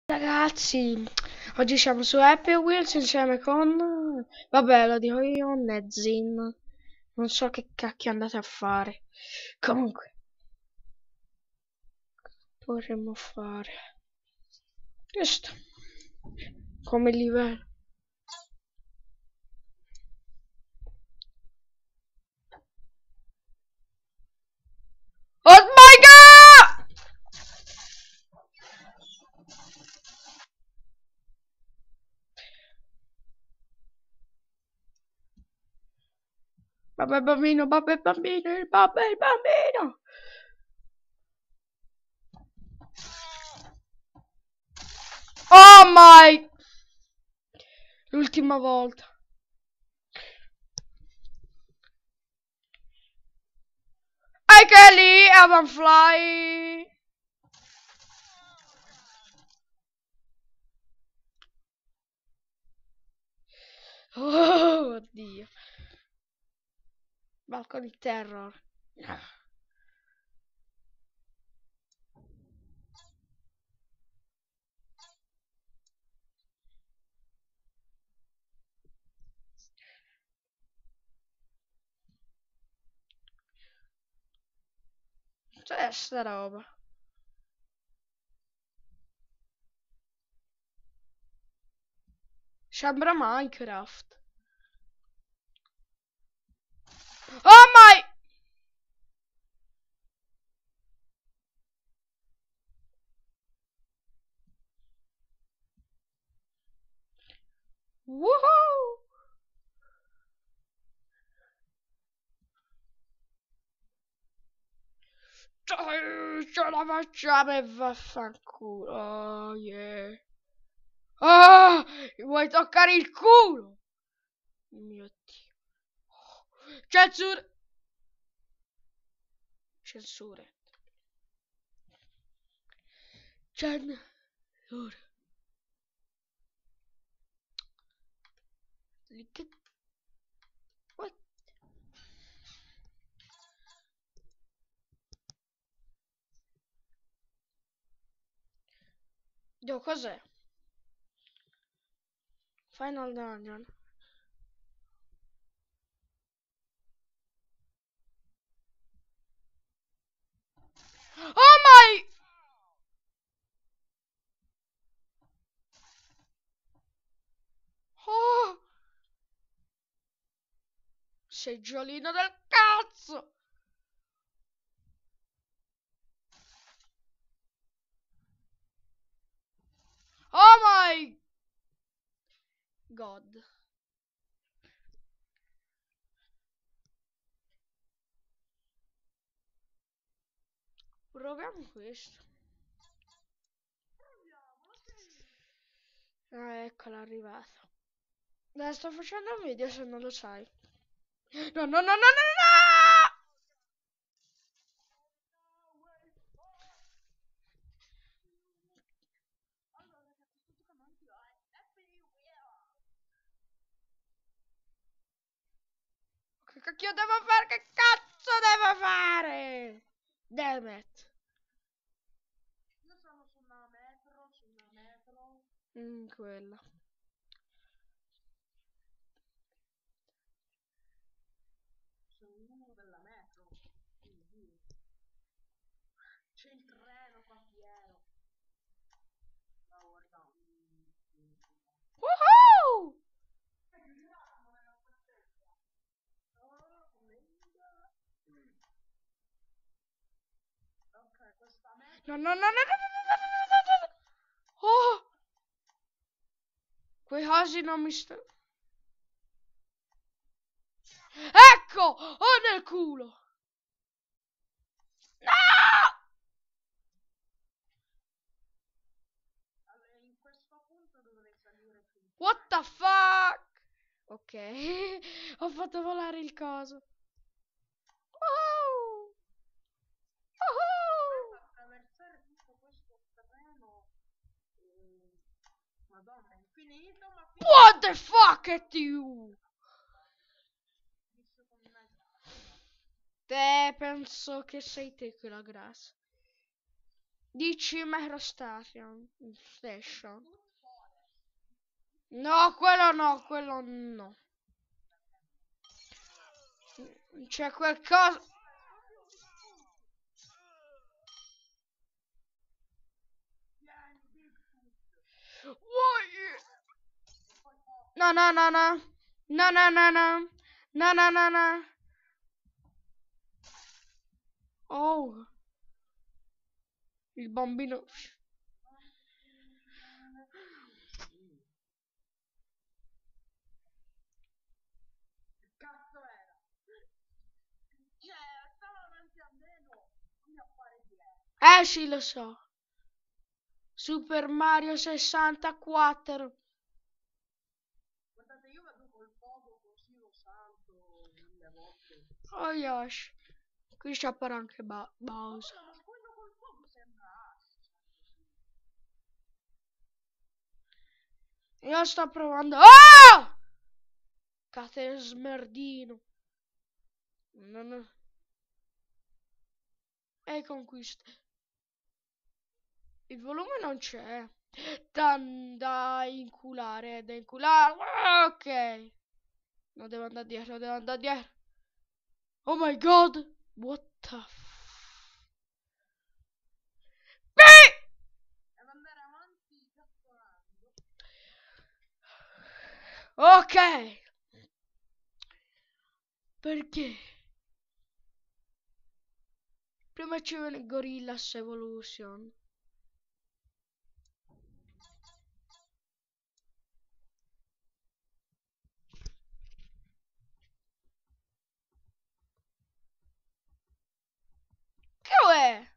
Ragazzi, oggi siamo su Happy Wheels insieme con... Vabbè, lo dico io, Nezzin. Non so che cacchio andate a fare. Comunque, potremmo fare... Questo. Come livello. Oh my god! Vabbè bambino, vabbè bambino, vabbè bambino! Oh my... L'ultima volta. Anche lì, Avanfly! Oh, oddio. Balcony Terror. Cos'è sta roba? Sembra Minecraft. Oh my... Woohoo! Dai, ce la facciamo e vaffanculo. Oh yeah. Ah, mi vuoi toccare il culo? Mio Dio. Censura. Censure. Censure. What? Dio, cos'è? Final Dungeon. Oh my... Oh! Seggiolino del cazzo! Oh my god. Proviamo questo. Ah, eccola, arrivata. Dai, sto facendo un video se non lo sai. No, no, no, no, no, no! Che cacchio devo fare? Che cazzo devo fare? Damn it. Io sono sulla metro, Quella. sono uno della metro, quindi c'è il treno qua fiero. Ma guarda, Woohoo! ok, questa No, metro no, no, no, no, no, no, no, no, no, no. Oh! Quei cosi non mi sta... Ecco! Oh, nel culo! No! in questo punto dovrei salire sul What treno. the fuck? Ok, ho fatto volare il coso. Woohoo! Per Woohoo! attraversare tutto questo terreno, madonna, è infinito, ma What the fuck at you? finisce con una grassa. Te penso che sei te quella grassa. Dici Metro Station. Station. No, quello no, quello no. C'è qualcosa. No, no, no, no. No, no, no, no. No, no, no, no. Oh, il bambino. Cazzo era? Cioè, stava davanti a me, no. Non mi appare dietro. Sì, lo so. Super Mario 64. Guardate, io vado col pogo così lo salto 1000 volte. Oh, Yosh. Qui c'appare anche Bowser. Ma quello col pogo sembra Ash. Io sto provando. Oh! Cate smerdino. Non. E conquista. Il volume non c'è. Da inculare, da inculare. Ah, ok. No, devo andare dietro, devo andare dietro. Oh my god. What the Devo andare avanti catturando. Ok. Perché? Prima ci viene Gorillaz Evolution. Che è?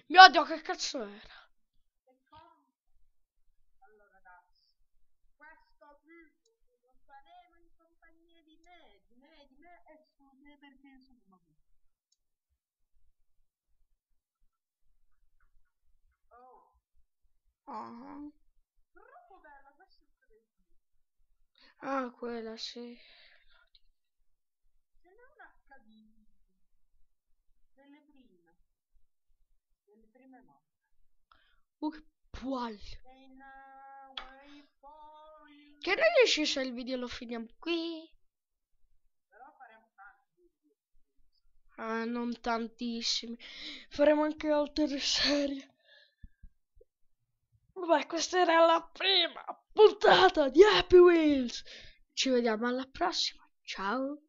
Mio Dio, che cazzo era? Allora ragazzi, questo video lo faremo in compagnia di me e su me perché insomma. Oh, Ah, troppo bella, questo è incredibile. ah, quella sì. Ce n'è una HD delle prime mappe. Che palle. And now wait for you. Che ne dici se il video lo finiamo qui? Però faremo tanti video. Ah, non tantissimi. Faremo anche altre serie. Vabbè, questa era la prima puntata di Happy Wheels. Ci vediamo alla prossima. Ciao.